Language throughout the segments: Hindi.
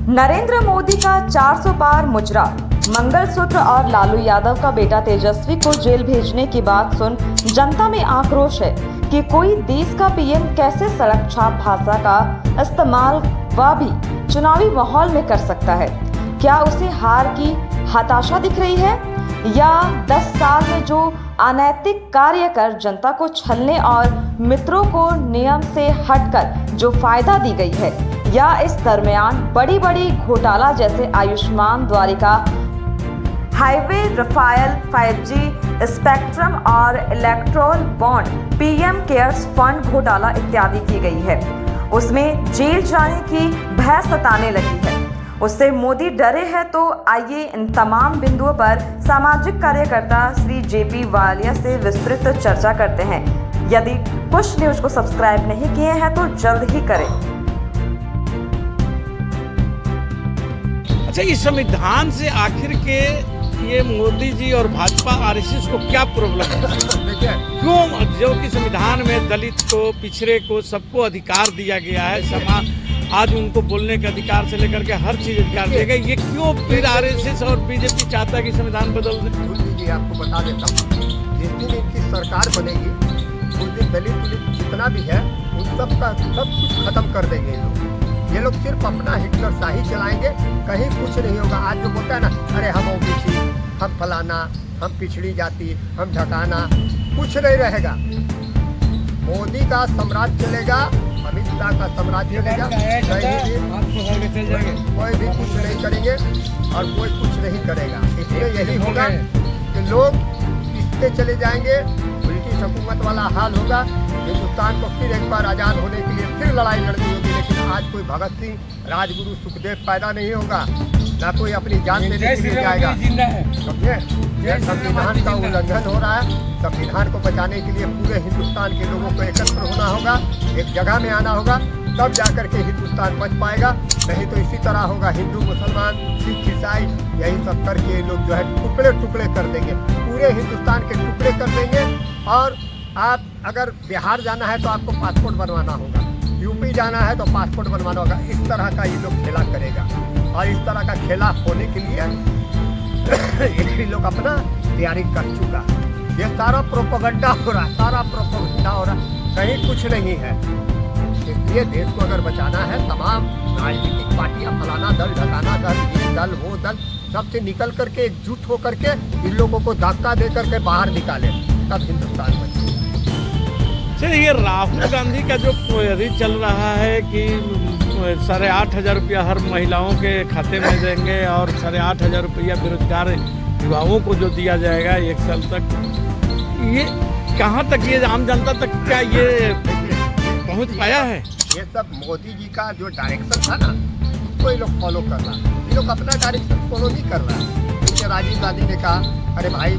नरेंद्र मोदी का 400 पार मुजरा, मंगलसूत्र और लालू यादव का बेटा तेजस्वी को जेल भेजने की बात सुन जनता में आक्रोश है कि कोई देश का पीएम कैसे सड़क छाप भाषा का इस्तेमाल वह भी चुनावी माहौल में कर सकता है। क्या उसे हार की हताशा दिख रही है या 10 साल में जो अनैतिक कार्य कर जनता को छलने और मित्रों को नियम से हटकर जो फायदा दी गई है, या इस दरमियान बड़ी बड़ी घोटाला जैसे Ayushman Dwarka, highway, Rafale, 5G spectrum और electoral bond, PM cares fund घोटाला इत्यादि की गई है। उसमें जेल जाने की भय सताने लगी है। उससे मोदी डरे हैं। तो आइए इन तमाम बिंदुओं पर सामाजिक कार्यकर्ता श्री JP वालिया से विस्तृत चर्चा करते हैं। यदि पुश न्यूज को सब्सक्राइब नहीं किए हैं तो जल्द ही करें। अच्छा, इस संविधान से आखिर के ये मोदी जी और भाजपा RSS को क्या प्रॉब्लम है? क्यों जो कि संविधान में दलित को, पिछड़े को, सबको अधिकार दिया गया है, समाज आज उनको बोलने के अधिकार से लेकर के हर चीज अधिकार दिया गया, ये क्यों फिर RSS और BJP चाहता है कि संविधान बदल दे? जी आपको बता देता हूँ, जिस दिन इनकी सरकार बनेगी उस दिन दलित जितना भी है उन सबका सब कुछ खत्म कर देंगे ये लोग सिर्फ अपना हिटलर शाही चलाएंगे, कहीं कुछ नहीं होगा। आज जो बोलता है ना, अरे हम OBC, हम फलाना, हम पिछड़ी जाति, हम ढकाना, कुछ नहीं रहेगा। मोदी का साम्राज्य चलेगा, अमित शाह का साम्राज्य चलेगा, कोई भी कुछ नहीं करेंगे और कोई कुछ नहीं करेगा। इसलिए यही होगा कि लोग पिसते चले जाएंगे, ब्रिटिश हुकूमत वाला हाल होगा। हिंदुस्तान को फिर एक बार आज़ाद होने के लिए फिर लड़ाई लड़नी होगी। लेकिन आज कोई भगत सिंह, राजगुरु, सुखदेव पैदा नहीं होगा, ना कोई अपनी जान देने के लिए जाएगा। समझे? संविधान का उल्लंघन हो रहा है। संविधान को बचाने के लिए पूरे हिंदुस्तान के लोगों को एकत्र होना होगा, एक जगह में आना होगा, तब जाकर के हिंदुस्तान बच पाएगा। नहीं तो इसी तरह होगा, हिंदू, मुसलमान, सिख, ईसाई, यही सब करके ये लोग जो है टुकड़े टुकड़े कर देंगे, पूरे हिंदुस्तान के टुकड़े कर देंगे। और आप अगर बिहार जाना है तो आपको पासपोर्ट बनवाना होगा, यूपी जाना है तो पासपोर्ट बनवाना होगा। इस तरह का ये लोग खेला करेगा और इस तरह का खेला होने के लिए ये लोग अपना तैयारी कर चुका। ये सारा प्रोपेगेंडा हो रहा है, सारा प्रोपेगेंडा हो रहा है, कहीं कुछ नहीं है। इसलिए देश को अगर बचाना है, तमाम राजनीतिक पार्टियां, फलाना दल, ढकाना दल, ये दल, वो दल, सबसे निकल करके एकजुट होकर के इन लोगों को धक्का दे करके बाहर निकाले, तब हिंदुस्तान बचे। चलिए, ये राहुल गांधी का जो पोयरी चल रहा है कि 8,500 रुपया हर महिलाओं के खाते में देंगे और 8,500 रुपया बेरोजगार युवाओं को जो दिया जाएगा 1 साल तक, ये कहाँ तक, ये आम जनता तक क्या ये पहुँच पाया है? ये सब मोदी जी का जो डायरेक्शन था ना, उसको ये लोग फॉलो कर रहा है। ये लोग अपना डायरेक्शन फॉलो नहीं कर रहा है। जैसे राजीव गांधी ने कहा, अरे भाई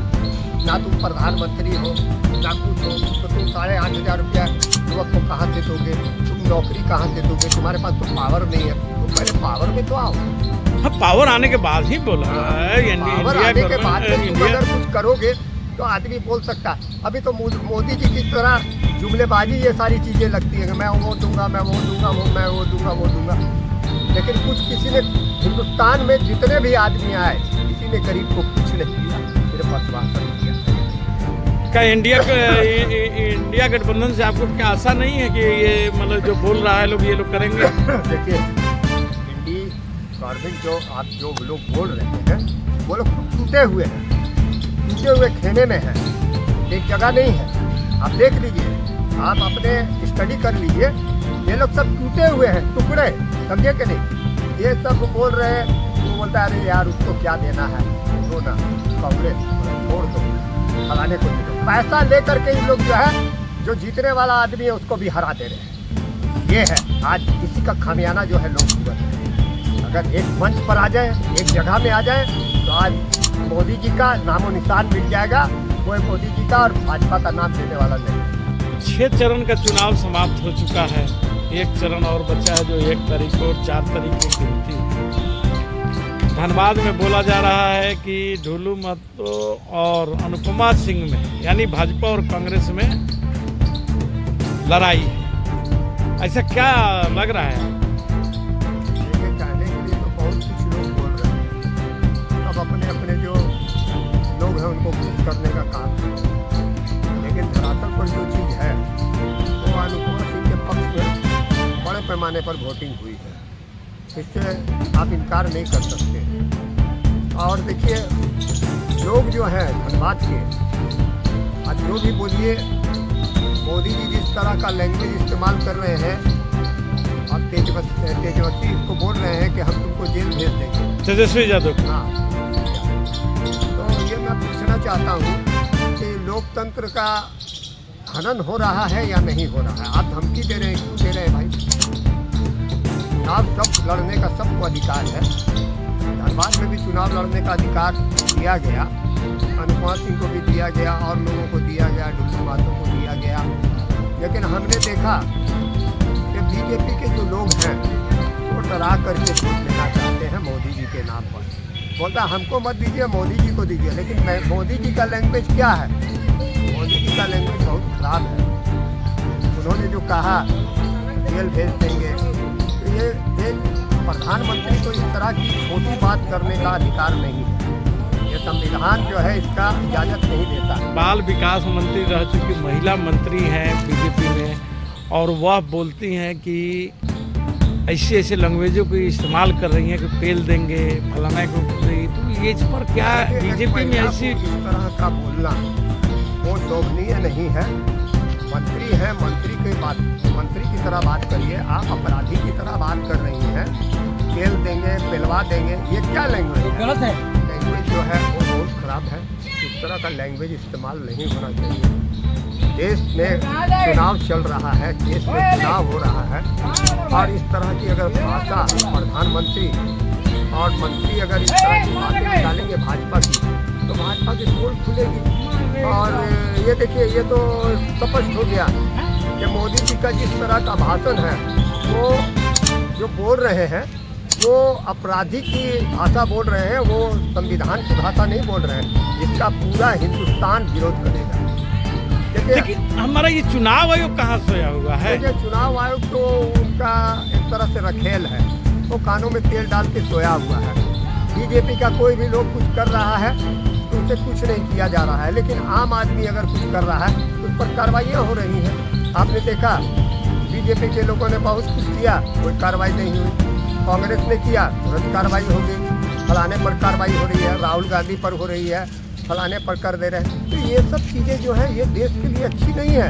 ना तुम प्रधानमंत्री हो ना कुछ हो, तो तुम 8,500 रुपया युवक को कहाँ से दोगे? तुम नौकरी कहाँ से दोगे? तुम्हारे पास तो पावर नहीं है, तुम पहले पावर में तो आओ। हाँ, पावर आने के बाद ही बोला है। पावर आने के बाद तुम अगर कुछ करोगे तो आदमी बोल सकता है। अभी तो मोदी जी की तरह जुमलेबाजी ये सारी चीज़ें लगती है कि मैं वो दूंगा, मैं वो दूंगा, मैं वो दूंगा, वो दूंगा। लेकिन कुछ किसी ने हिंदुस्तान में जितने भी आदमी आए, किसी ने गरीब को कुछ नहीं दिया, सिर्फ आश्वासन दिया। क्या इंडिया गठबंधन से आपको क्या आशा नहीं है कि ये मतलब जो बोल रहा है लोग, ये लोग करेंगे? देखिए, इंडी गवर्नमेंट जो आप जो लोग बोल रहे हैं, वो लोग टूटे हुए हैं, टूटे हुए खेमे में हैं, एक जगह नहीं है। आप देख लीजिए, आप अपने स्टडी कर लीजिए, ये लोग सब टूटे हुए हैं, टुकड़े, समझे कि नहीं? ये सब बोल रहे हैं, वो बोलता है अरे यार उसको क्या देना है, दो ना, कांग्रेस छोड़ दो, फलाने को दे दो। पैसा ले करके इन लोग जो है, जो जीतने वाला आदमी है उसको भी हरा दे रहे हैं। ये है आज इसी का खामियाना जो है लोग भुगत रहे हैं। अगर एक मंच पर आ जाए, एक जगह में आ जाए, तो आज मोदी जी का नामो निशान मिल जाएगा। कोई मोदी जी का और भाजपा का नाम लेने वाला नहीं। 6 चरण का चुनाव समाप्त हो चुका है, 1 चरण और बचा है जो 1 तारीख और 4 तारीख की गिनती। धनबाद में बोला जा रहा है कि ढुलू महतो और अनुपमा सिंह में, यानी भाजपा और कांग्रेस में लड़ाई है। ऐसा क्या लग रहा है? कहने के लिए तो उनको खुश करने का काम किया। लेकिन धरातल पर जो चीज़ है वो अनुकुमार सिंह के पक्ष में बड़े पैमाने पर वोटिंग हुई है, इससे आप इनकार नहीं कर सकते। और देखिए लोग जो हैं धनबाद के, आज जो भी बोलिए, मोदी जी जिस तरह का लैंग्वेज इस्तेमाल कर रहे हैं, अब तेजस्वी इसको बोल रहे हैं कि हम तुमको जेल भेज देंगे, तेजस्वी यादव। हाँ, तो ये मैं पूछना चाहता हूँ कि लोकतंत्र का हनन हो रहा है या नहीं हो रहा है? आप धमकी दे रहे हैं, क्यों दे रहे हैं भाई? चुनाव सब लड़ने का सबको अधिकार है। धनबाद में भी चुनाव लड़ने का अधिकार दिया गया, अनुकुमार सिंह को भी दिया गया और लोगों को दिया गया, डुल्लू बातों को दिया गया। लेकिन हमने देखा कि बीजेपी के जो लोग हैं वो डरा करके वोट लेना चाहते हैं मोदी जी के नाम पर। बोलता हमको मत दीजिए, मोदी जी को दीजिए। लेकिन मोदी जी का लैंग्वेज क्या है? मोदी जी का लैंग्वेज बहुत खराब है। उन्होंने जो कहा जेल भेज देंगे, तो ये एक प्रधानमंत्री को इस तरह की छोटी बात करने का अधिकार नहीं है। ये संविधान जो है इसका इजाज़त नहीं देता। बाल विकास मंत्री रह चुकी महिला मंत्री हैं बीजेपी में, और वह बोलती हैं कि ऐसे ऐसे लैंग्वेजों को इस्तेमाल कर रही हैं कि पेल देंगे फलाना को। तो ये इस पर क्या बीजेपी में ऐसी इस तरह का बोलना वो शोभनीय नहीं है। मंत्री हैं, मंत्री की तरह बात करिए। आप अपराधी की तरह बात कर रही हैं, पेल देंगे, पेलवा देंगे, ये क्या लैंग्वेज है? गलत है। लैंग्वेज जो है वो बहुत खराब है। इस तरह का लैंग्वेज इस्तेमाल नहीं होना चाहिए। देश में चुनाव चल रहा है, देश में चुनाव हो रहा है, और इस तरह की अगर भाषा प्रधानमंत्री और मंत्री अगर इस तरह की बातें निकालेंगे भाजपा की, तो भाजपा की पोल खुलेगी। और ये देखिए, ये तो स्पष्ट हो गया कि मोदी जी का जिस तरह का भाषण है, वो जो बोल रहे हैं वो अपराधी की भाषा बोल रहे हैं, वो संविधान की भाषा नहीं बोल रहे हैं। इसका पूरा हिंदुस्तान विरोध करेगा। लेकिन हमारा ये चुनाव आयोग कहाँ सोया हुआ है? ये चुनाव आयोग तो उनका एक तरह से रखेल है, वो कानों में तेल डाल के सोया हुआ है। बीजेपी का कोई भी लोग कुछ कर रहा है तो उसे कुछ नहीं किया जा रहा है, लेकिन आम आदमी अगर कुछ कर रहा है तो उस पर कार्रवाइयाँ हो रही हैं। आपने देखा बीजेपी के लोगों ने बहुत कुछ किया, कोई कार्रवाई नहीं हुई। कांग्रेस ने किया, तुरंत कार्रवाई हो गई। फलाने पर कार्रवाई हो रही है, राहुल गांधी पर हो रही है, फलाने पर कर दे रहे हैं। तो ये सब चीज़ें जो है ये देश के लिए अच्छी नहीं है।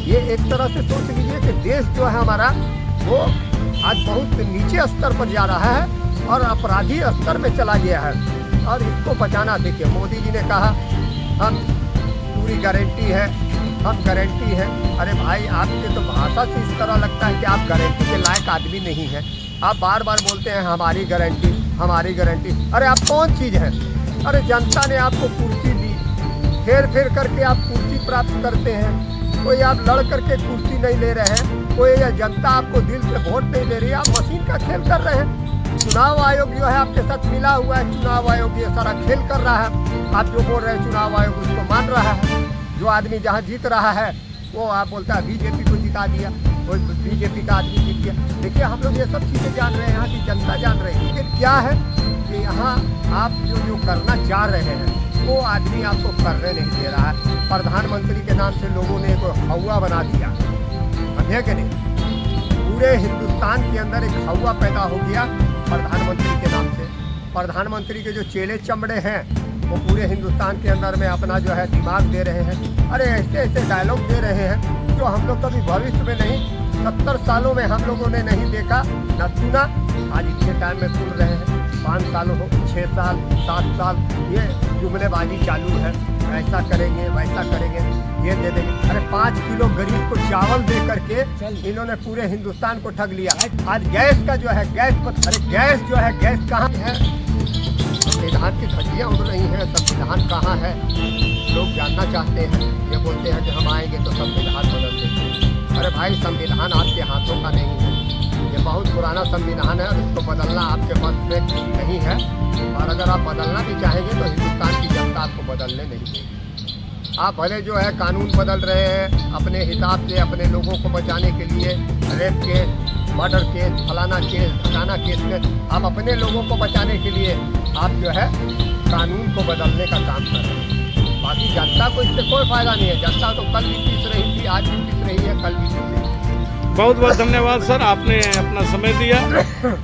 ये एक तरह से सोच लीजिए कि देश जो है हमारा वो आज बहुत नीचे स्तर पर जा रहा है और अपराधी स्तर में चला गया है, और इसको बचाना। देखिए मोदी जी ने कहा हम पूरी गारंटी है, हम गारंटी है। अरे भाई, आपके तो भाषा से इस तरह लगता है कि आप गारंटी के लायक आदमी नहीं हैं। आप बार बार बोलते हैं हमारी गारंटी, हमारी गारंटी। अरे आप कौन चीज़ है? अरे जनता ने आपको कुर्सी दी, फेर करके आप कुर्सी प्राप्त करते हैं। कोई आप लड़ करके कुर्सी नहीं ले रहे हैं, कोई या जनता आपको दिल से वोट नहीं दे रही है, आप मशीन का खेल कर रहे हैं। चुनाव आयोग जो है आपके साथ मिला हुआ है, चुनाव आयोग ये सारा खेल कर रहा है। आप जो बोल रहे हैं चुनाव आयोग उसको मान रहा है। जो आदमी जहाँ जीत रहा है वो आप बोलता है बीजेपी को जिता दिया, वो बीजेपी का आदमी जीत गया। देखिए हम लोग ये सब चीज़ें जान रहे हैं, यहाँ की जनता जान रही है। लेकिन क्या है कि यहाँ आप जो करना चाह रहे हैं वो आदमी आपको करने नहीं दे रहा है। प्रधानमंत्री के नाम से लोगों ने एक हवा बना दिया, समझे कि नहीं? पूरे हिंदुस्तान के अंदर एक हवा पैदा हो गया प्रधानमंत्री के नाम से। प्रधानमंत्री के जो चेले चमड़े हैं वो पूरे हिंदुस्तान के अंदर में अपना जो है दिमाग दे रहे हैं। अरे ऐसे ऐसे डायलॉग दे रहे हैं जो हम लोग कभी भविष्य में नहीं, 70 सालों में हम लोगों ने नहीं देखा न सुना। आज इतने टाइम में सुन रहे हैं। 5 साल हो, 6 साल, 7 साल ये जुमलेबाजी चालू है। ऐसा करेंगे, वैसा करेंगे, ये दे देंगे। अरे 5 किलो गरीब को चावल दे करके इन्होंने पूरे हिंदुस्तान को ठग लिया। आज गैस का जो है अरे गैस जो है, गैस कहाँ है? संविधान की धज्जियाँ उड़ रही हैं। संविधान कहाँ है लोग जानना चाहते हैं। ये बोलते हैं कि हम आएंगे तो संविधान बदल देंगे। अरे भाई, संविधान आपके हाथों का नहीं है। ये बहुत पुराना संविधान है और इसको बदलना आपके पास में नहीं है। और अगर आप बदलना भी चाहेंगे तो हिंदुस्तान की जनता आपको बदलने नहीं देगी। आप भले जो है कानून बदल रहे हैं अपने हिसाब से, अपने लोगों को बचाने के लिए, रेप केस, मर्डर केस, फलाना केस, ढकाना केस में आप अपने लोगों को बचाने के लिए आप जो है कानून को बदलने का काम कर रहे हैं। बाकी जनता को इससे कोई फायदा नहीं है। जनता तो कल भी पीस रही थी, आज भी पीस रही है, कल भी पीस रही है। बहुत बहुत धन्यवाद सर, आपने अपना समय दिया।